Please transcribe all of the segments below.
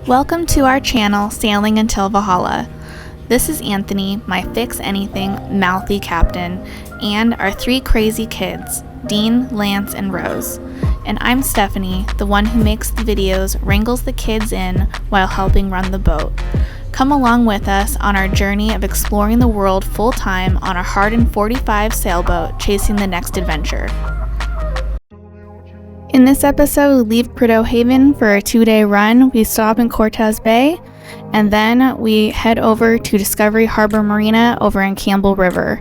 Welcome to our channel, Sailing Until Valhalla. This is Anthony, my fix-anything, mouthy captain, and our three crazy kids, Dean, Lance, and Rose. And I'm Stephanie, the one who makes the videos, wrangles the kids in while helping run the boat. Come along with us on our journey of exploring the world full-time on a hardened 45 sailboat, chasing the next adventure. In this episode, we leave Prudhoe Haven for a 2-day run. We stop in Cortez Bay, and then we head over to Discovery Harbor Marina over in Campbell River.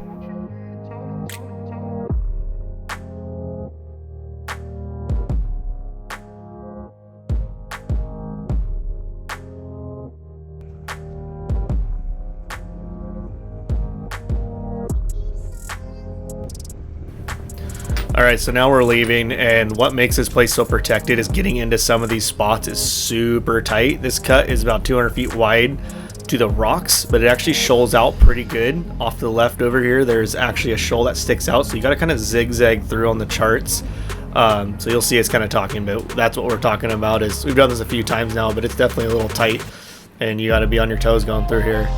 Alright, so now we're leaving, and what makes this place so protected is getting into some of these spots is super tight. This cut is about 200 feet wide to the rocks, but it actually shoals out pretty good. Off to the left over here, there's actually a shoal that sticks out, so you got to kind of zigzag through on the charts. So you'll see it's kind of talking about, that's what we're talking about. Is we've done this a few times now, but it's definitely a little tight, and you got to be on your toes going through here.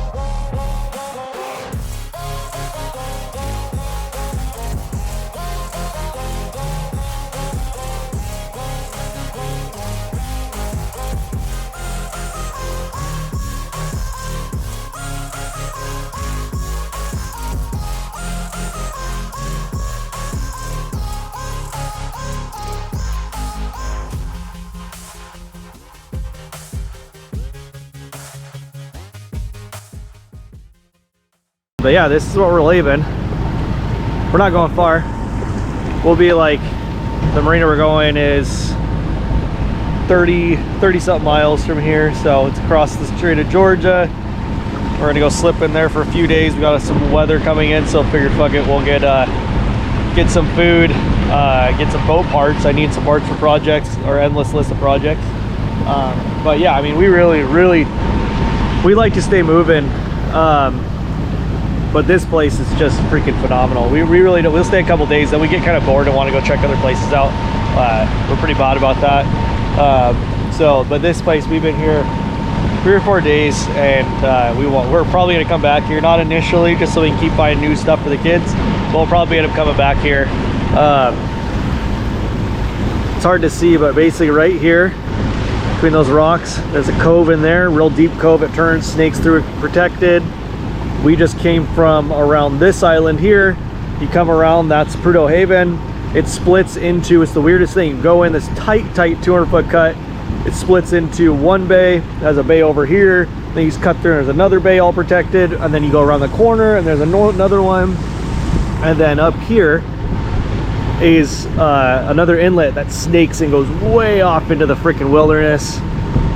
But yeah, this is what we're leaving. We're not going far. We'll be like, the marina we're going is 30 something miles from here, so it's across the Strait of Georgia. We're gonna go slip in there for a few days. We got some weather coming in, so figured fuck it, we'll get some food, get some boat parts. I need some parts for projects, our endless list of projects. But yeah, I mean, we we like to stay moving. But this place is just freaking phenomenal. We really don't. We'll stay a couple days, then we get kind of bored and want to go check other places out. We're pretty bad about that. But this place, we've been here 3 or 4 days, and we're probably going to come back here. Not initially, just so we can keep finding new stuff for the kids. But we'll probably end up coming back here. It's hard to see, but basically right here, between those rocks, there's a cove in there, real deep cove. It turns, snakes through it, protected. We just came from around this island here. You come around, that's Prudhoe Haven. It splits into, it's the weirdest thing. You go in this tight 200-foot cut. It splits into one bay. There's a bay over here. Then you just cut through, there's another bay all protected. And then you go around the corner and there's another one. And then up here is another inlet that snakes and goes way off into the freaking wilderness.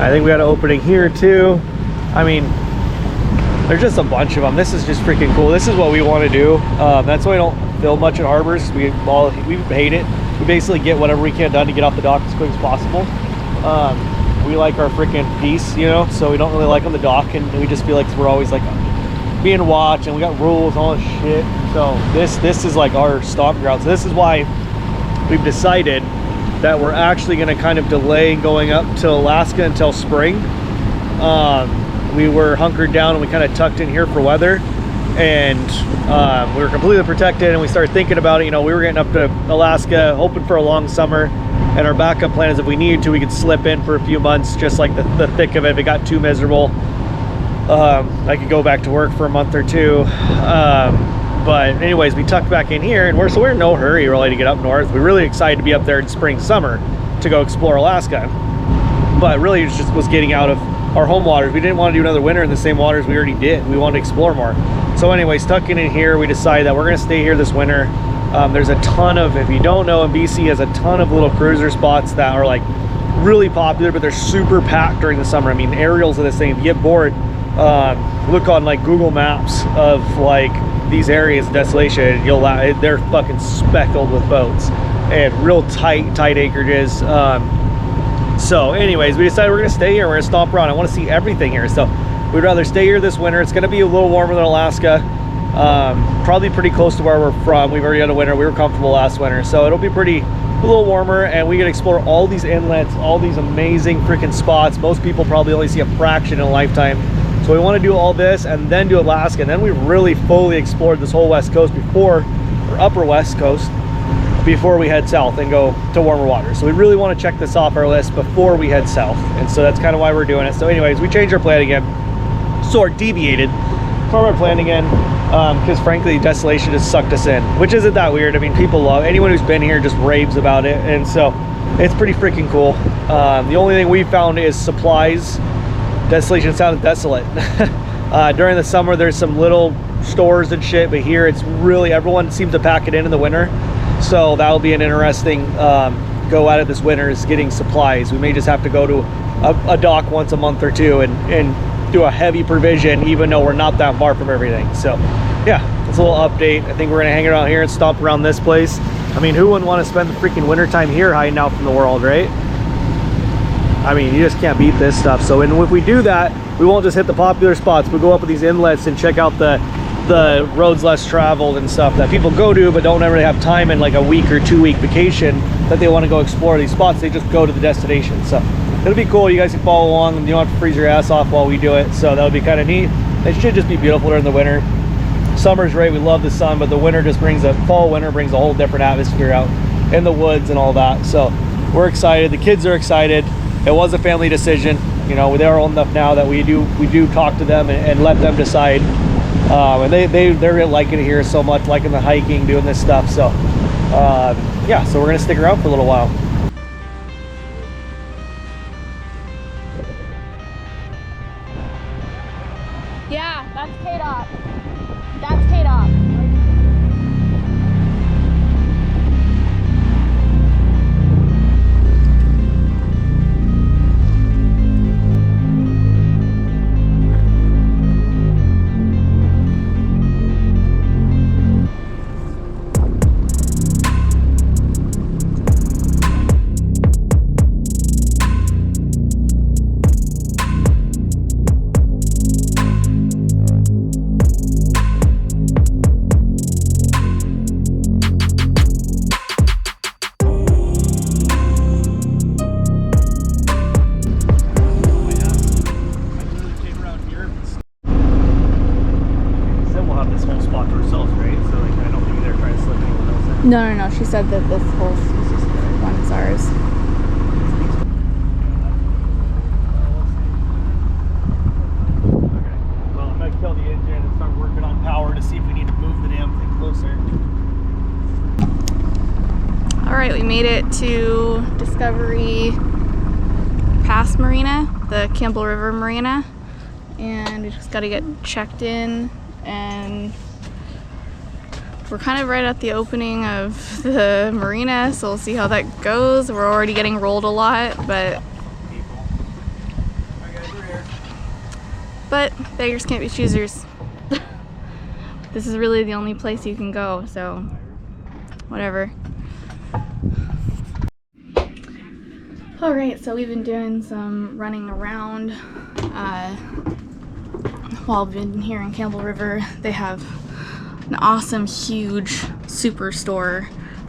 I think we got an opening here too. I mean, there's just a bunch of them. This is just freaking cool. This is what we want to do. That's why we don't film much at harbors. We hate it. We basically get whatever we can done to get off the dock as quick as possible. We like our freaking peace, you know, so we don't really like on the dock, and we just feel like we're always like being watched, and we got rules and all this shit. So this is like our stomping ground. So this is why we've decided that we're actually going to kind of delay going up to Alaska until spring. We were hunkered down and we kind of tucked in here for weather, and we were completely protected, and we started thinking about it. You know, we were getting up to Alaska hoping for a long summer, and our backup plan is if we needed to, we could slip in for a few months, just like the thick of it. If it got too miserable, I could go back to work for a month or two. But anyways, we tucked back in here, and we're in no hurry really to get up north. We're really excited to be up there in spring, summer to go explore Alaska, but really it just was getting out of our home waters. We didn't want to do another winter in the same waters we already did. We wanted to explore more. So anyways, tucking in here, we decided that we're going to stay here this winter. There's a ton of, if you don't know, BC has a ton of little cruiser spots that are like really popular, but they're super packed during the summer. I mean, aerials of this thing, if you get bored, look on like Google Maps of like these areas, Desolation, they're fucking speckled with boats and real tight acreages. So anyways, we decided we're gonna stay here. We're gonna stomp around. I want to see everything here, so we'd rather stay here this winter. It's gonna be a little warmer than Alaska, probably pretty close to where we're from. We've already had a winter. We were comfortable last winter, so it'll be pretty a little warmer, and we can explore all these inlets, all these amazing freaking spots. Most people probably only see a fraction in a lifetime. So we want to do all this and then do Alaska, and then we really fully explored this whole west coast before, or upper west coast, before we head south and go to warmer water. So we really want to check this off our list before we head south, and so that's kind of why we're doing it. So anyways, we changed our plan again, sort of deviated from our plan again, because frankly Desolation just sucked us in, which isn't that weird. I mean, people love, anyone who's been here just raves about it, and so it's pretty freaking cool. The only thing we found is supplies. Desolation Sound is desolate. During the summer there's some little stores and shit, but here it's really, everyone seems to pack it in the winter. So that'll be an interesting go at it this winter, is getting supplies. We may just have to go to a dock once a month or two and do a heavy provision, even though we're not that far from everything. So yeah, it's a little update. I think we're gonna hang around here and stomp around this place. I mean, who wouldn't want to spend the freaking winter time here hiding out from the world, right? I mean, you just can't beat this stuff. So, and if we do that, we won't just hit the popular spots. We'll go up with these inlets and check out the roads less traveled and stuff that people go to but don't ever have time in like a week or 2 week vacation that they want to go explore these spots. They just go to the destination. So it'll be cool. You guys can follow along and you don't have to freeze your ass off while we do it. So that'll be kind of neat. It should just be beautiful during the winter. Summer's great, we love the sun, but the winter just brings winter brings a whole different atmosphere out in the woods and all that. So we're excited. The kids are excited. It was a family decision. You know, they're old enough now that we do talk to them and let them decide. And they're liking it here so much, liking the hiking, doing this stuff. So yeah, so we're gonna stick around for a little while. Yeah, that's K-Dot. That's K-Dot. No. She said that this whole one is ours. Okay. Well, I'm gonna kill the engine and start working on power to see if we need to move the damn thing closer. All right, we made it to Discovery Pass Marina, the Campbell River Marina, and we just got to get checked in, and we're kind of right at the opening of the marina, so we'll see how that goes. We're already getting rolled a lot, but beggars can't be choosers. This is really the only place you can go, so whatever. All right, so we've been doing some running around while we've been here in Campbell River. They have an awesome, huge superstore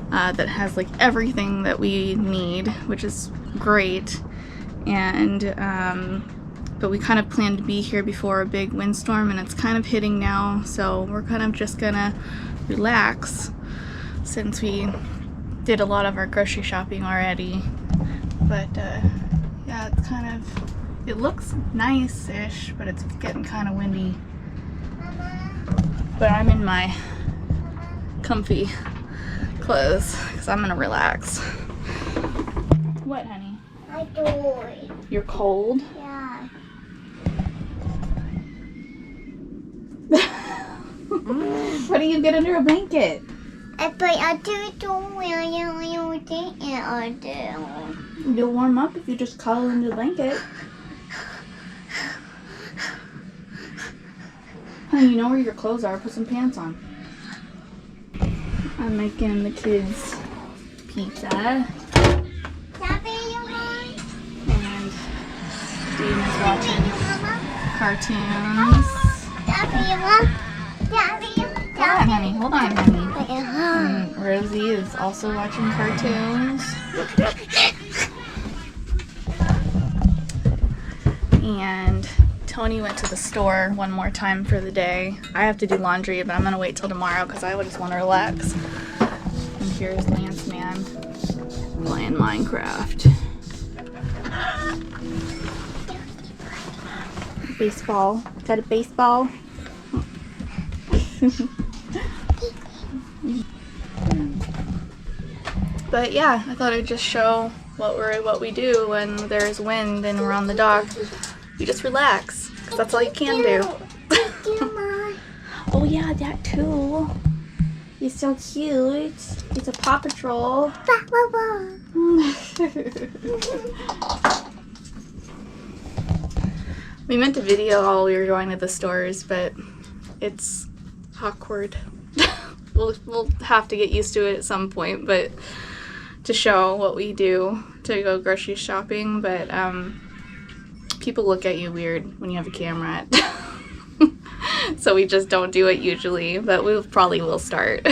that has like everything that we need, which is great. And but we kind of planned to be here before a big windstorm, and it's kind of hitting now, so we're kind of just gonna relax since we did a lot of our grocery shopping already. But yeah, it's kind of, it looks nice-ish, but it's getting kind of windy. But I'm in my comfy clothes because I'm gonna relax. What, honey? I do. You're cold? Yeah. Why don't you get under a blanket? But I do where you think I do. You'll warm up if you just cuddle into the blanket. Honey, you know where your clothes are. Put some pants on. I'm making the kids pizza. Daddy, you want? And Dean is watching Mama? cartoons. Daddy, you want? Daddy, you want? Come on, honey. Hold on, honey. And Rosie is also watching cartoons. And Tony went to the store one more time for the day. I have to do laundry, but I'm gonna wait till tomorrow because I just want to relax. And here's Lance Man playing Minecraft. Baseball. Got a baseball? But yeah, I thought I'd just show what we do when there's wind and we're on the dock. You just relax, because that's all you can do. Oh yeah, that too. He's so cute. He's a Paw Patrol. We meant to video while we were going to the stores, but it's awkward. We'll have to get used to it at some point, but to show what we do to go grocery shopping. But people look at you weird when you have a camera. So we just don't do it usually, but we probably will start.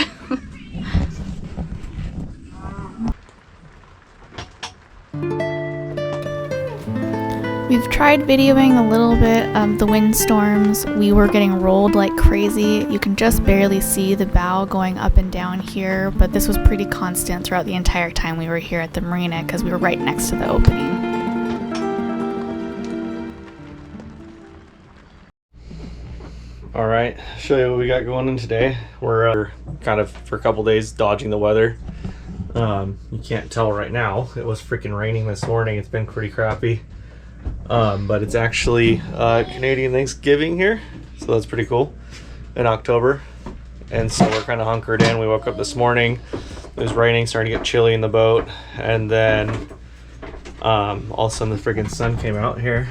We've tried videoing a little bit of the windstorms. We were getting rolled like crazy. You can just barely see the bow going up and down here, but this was pretty constant throughout the entire time we were here at the marina because we were right next to the opening. All right, show you what we got going on today. We're kind of for a couple days dodging the weather. You can't tell right now. It was freaking raining this morning. It's been pretty crappy. But it's actually Canadian Thanksgiving here, so that's pretty cool, in October. And so we're kind of hunkered in. We woke up this morning, it was raining, starting to get chilly in the boat, and then all of a sudden the freaking sun came out here.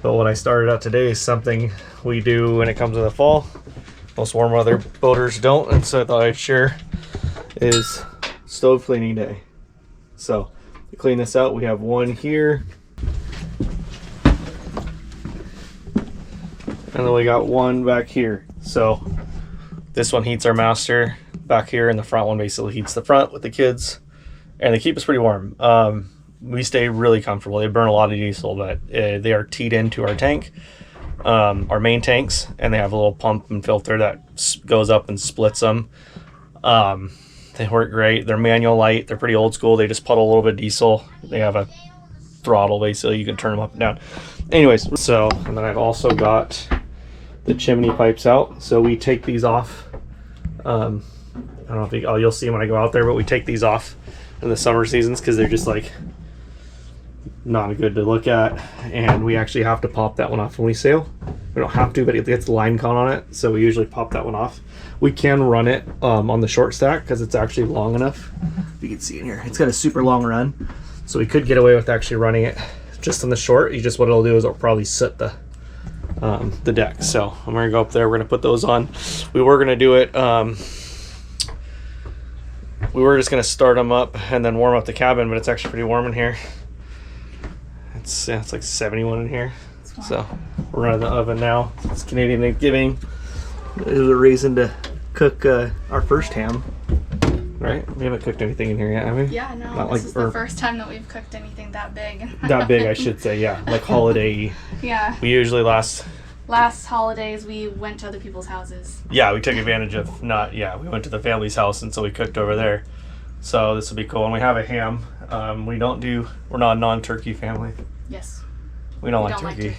But what I started out today is something we do when it comes to the fall. Most warm weather boaters don't, and so I thought I'd share, is stove cleaning day. So to clean this out, we have one here, and then we got one back here. So this one heats our master back here, and the front one basically heats the front with the kids, and they keep us pretty warm. We stay really comfortable. They burn a lot of diesel, but they are teed into our tank, our main tanks, and they have a little pump and filter that goes up and splits them. They work great. They're manual light. They're pretty old school. They just puddle a little bit of diesel. They have a throttle basically. You can turn them up and down. Anyways, so, and then I've also got the chimney pipes out. So we take these off. I don't know if you'll see them when I go out there, but we take these off in the summer seasons because they're just like not good to look at, and we actually have to pop that one off when we sail. We don't have to, but it gets line count on it, so we usually pop that one off. We can run it on the short stack because it's actually long enough. You can see in here, it's got a super long run, so we could get away with actually running it just on the short. You just, what it'll do is it'll probably sit the deck. So I'm gonna go up there, we're gonna put those on. We were gonna do it, we were just gonna start them up and then warm up the cabin, but it's actually pretty warm in here. It's like 71 in here. So we're running the oven now. It's Canadian Thanksgiving. There's a reason to cook our first ham, right? We haven't cooked anything in here yet, have we? Yeah, no, Not this is the first time that we've cooked anything that big. That big, I should say, yeah. Like holiday-y. Yeah. We usually last holidays we went to other people's houses. Yeah, we took advantage of we went to the family's house, and so we cooked over there. So this will be cool. And we have a ham. We're not a non-turkey family. Yes. We don't like turkey.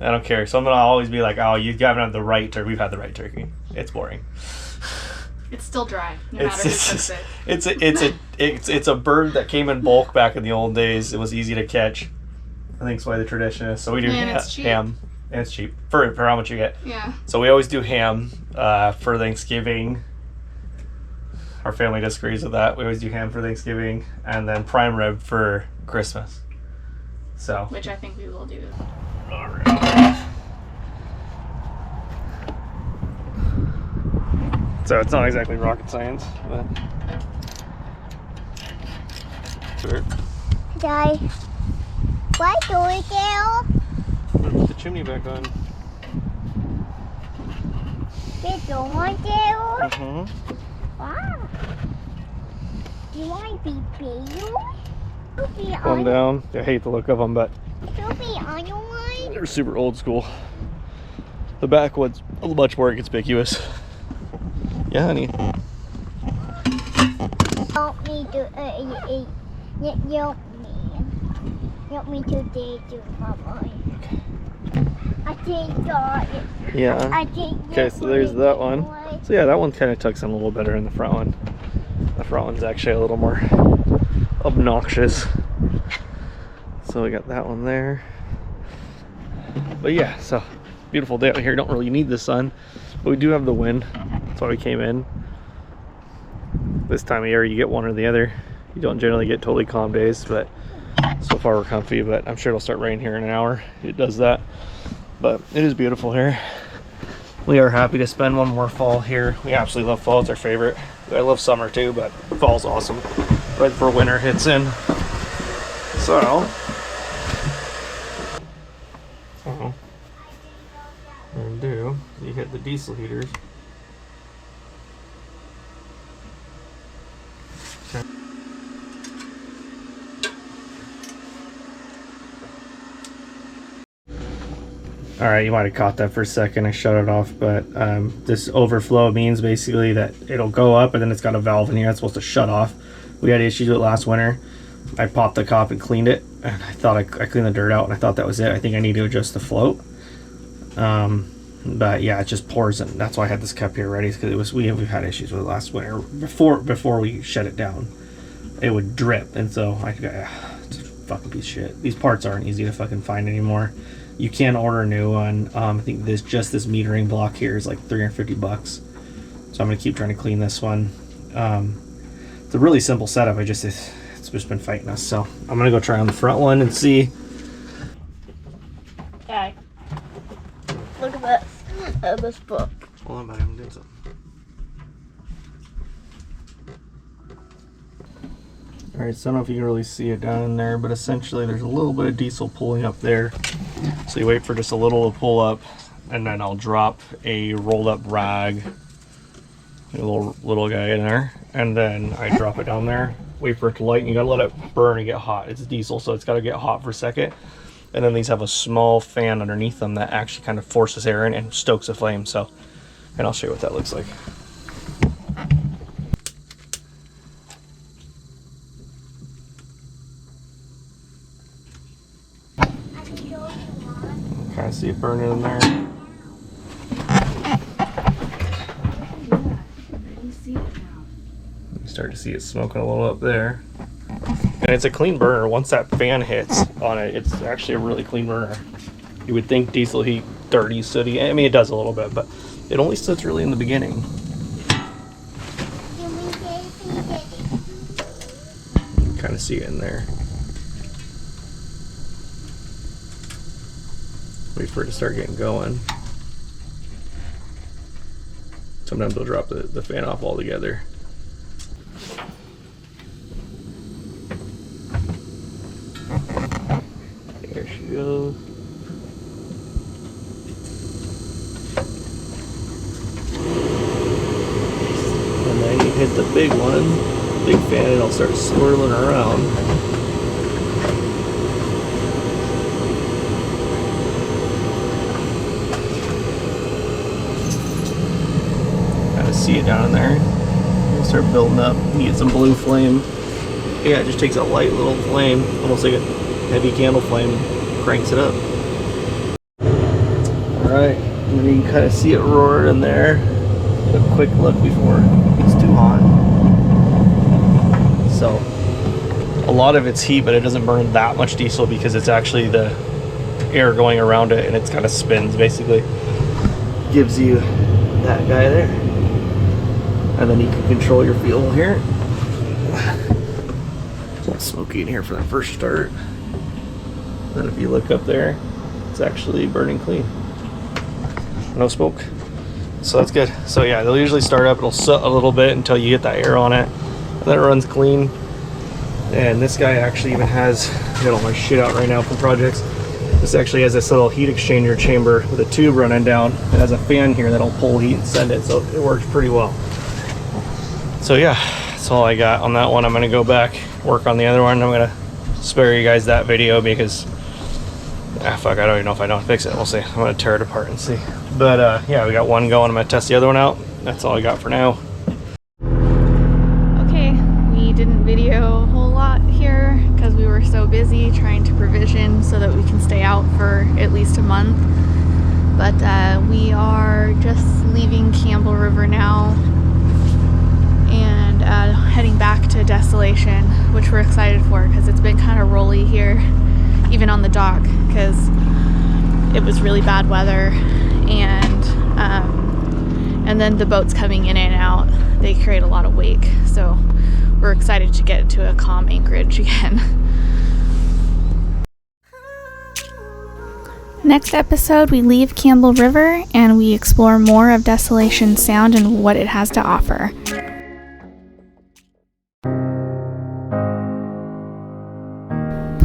I don't care. So I'm gonna always be like, oh, you haven't had the right turkey. We've had the right turkey. It's boring. It's still dry, no matter who cooks it. It's a bird that came in bulk back in the old days. It was easy to catch. I think that's why the tradition is. So we do ham. And it's cheap for how much you get. Yeah. So we always do ham for Thanksgiving. Our family disagrees with that. We always do ham for Thanksgiving, and then prime rib for Christmas. So. Which I think we will do. All right. So it's not exactly rocket science, but. Sure. Dad, what do we do? Put the chimney back on. They don't want to. Wow. Do you want to be big? One down. I hate the look of them, but they're super old school. The back one's much more conspicuous. Yeah, honey. Help me to help me today to Mama. I think God. Yeah. I think. Okay, so there's that one. So yeah, that one kind of tucks in a little better than the front one. The front one's actually a little more obnoxious. So we got that one there. But yeah, so beautiful day out here. Don't really need the sun, but we do have the wind. That's why we came in. This time of year you get one or the other. You don't generally get totally calm days, but so far we're comfy. But I'm sure it'll start raining here in an hour. It does that, but it is beautiful here. We are happy to spend one more fall here. We absolutely love fall. It's our favorite. I love summer too, but fall's awesome right before winter hits in. So you hit the diesel heaters. Okay. All right, you might have caught that for a second. I shut it off, but this overflow means basically that it'll go up and then it's got a valve in here that's supposed to shut off. We had issues with it last winter. I popped the cop and cleaned it, and I thought I cleaned the dirt out, and I thought that was it. I think I need to adjust the float. But yeah, it just pours, and that's why I had this cup here ready, because we've had issues with it last winter. Before we shut it down, it would drip, and so it's a fucking piece of shit. These parts aren't easy to fucking find anymore. You can order a new one. I think this metering block here is like $350. So I'm gonna keep trying to clean this one. It's a really simple setup. It's just been fighting us. So I'm gonna go try on the front one and see. Dad, look at this book. Hold on, buddy, I'm doing something. Alright, so I don't know if you can really see it down in there, but essentially there's a little bit of diesel pulling up there. So you wait for just a little to pull up, and then I'll drop a rolled up rag, a little guy in there, and then I drop it down there, wait for it to light, and you gotta let it burn and get hot. It's diesel, so it's gotta get hot for a second. And then these have a small fan underneath them that actually kind of forces air in and stokes a flame. So, and I'll show you what that looks like. Kind of see it burning in there. You start to see it smoking a little up there. And it's a clean burner. Once that fan hits on it, it's actually a really clean burner. You would think diesel heat, dirty, sooty. I mean, it does a little bit, but it only sits really in the beginning. You can kind of see it in there. Wait for it to start getting going. Sometimes they'll drop the fan off altogether. There she goes. And then you hit the big one, big fan, and it'll start swirling around. See it down in there. It'll start building up. You get some blue flame. Yeah, it just takes a light little flame, almost like a heavy candle flame, and cranks it up. Alright, and then you can kind of see it roar in there. Get a quick look before it gets too hot. So, a lot of it's heat, but it doesn't burn that much diesel because it's actually the air going around it, and it kind of spins basically. Gives you that guy there. And then you can control your fuel here. It's a little smoky in here for that first start. And then if you look up there, it's actually burning clean. No smoke. So that's good. So yeah, they'll usually start up, it'll soot a little bit until you get that air on it. And then it runs clean. And this guy actually even has, I got all my shit out right now from projects. This actually has this little heat exchanger chamber with a tube running down. It has a fan here that'll pull heat and send it, so it works pretty well. So yeah, that's all I got on that one. I'm gonna go back, work on the other one. I'm gonna spare you guys that video because fuck, I don't even know if I don't fix it. We'll see. I'm gonna tear it apart and see. But yeah, we got one going. I'm gonna test the other one out. That's all I got for now. Okay, we didn't video a whole lot here because we were so busy trying to provision so that we can stay out for at least a month. But we are just leaving Campbell River now and heading back to Desolation, which we're excited for because it's been kind of rolly here, even on the dock, because it was really bad weather, and then the boats coming in and out, they create a lot of wake, so we're excited to get to a calm anchorage again. Next episode, we leave Campbell River and we explore more of Desolation Sound and what it has to offer.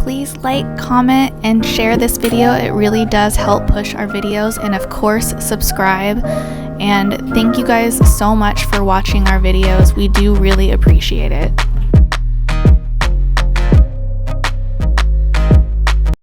Please like, comment, and share this video. It really does help push our videos, and of course, subscribe. And thank you guys so much for watching our videos. We do really appreciate it.